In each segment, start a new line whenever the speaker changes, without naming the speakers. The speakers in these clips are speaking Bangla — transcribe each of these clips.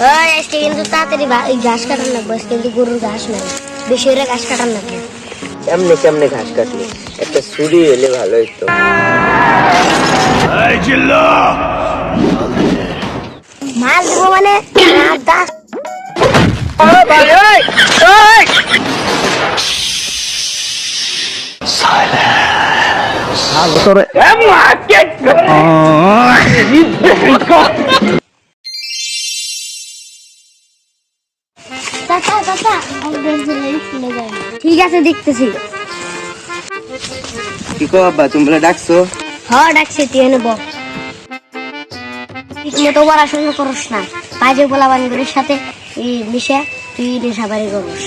ওই আজকে কিন্তু তাড়াতাড়ি এই ঘাস কাটার লাগবে, আজকে কিন্তু গরুর ঘাস নাই, বেশি করে ঘাস কাটার লাগবে।
কেমনে কেমনে ঘাস কাটলি? একটা ছুরি এলে ভালো হইতো।
মাল দেবো মানে দাস ঠিক আছে, দেখতেছি।
কি কো আব্বা, তুমি বলে ডাকছো?
হ্যাঁ ডাকছি, তুই এনে বল। ঠিক মতো পড়াশোনা করিস না, বাজে পোলা বান্ধবের সাথে মিশে তুই নেশাবাড়ি করিস।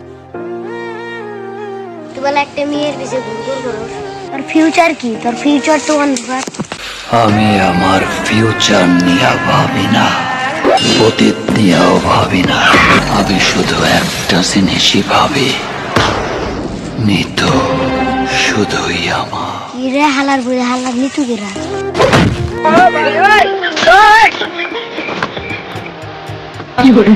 তুই বলে একটা মেয়ের পিছিয়ে ঘুরঘুর করিস, তোর ফিউচার কি? তোর ফিউচার তো অন্ধকার।
আমি আমার ফিউচার নিয়ে ভাবি না, অতীত নিয়েও ভাবি না। আমি শুধু একটা জিনিসই ভাবি, মৃত্যু শুধুই আমার।
কি রে হালার বই, হালার নিতু গেরা।
কি করে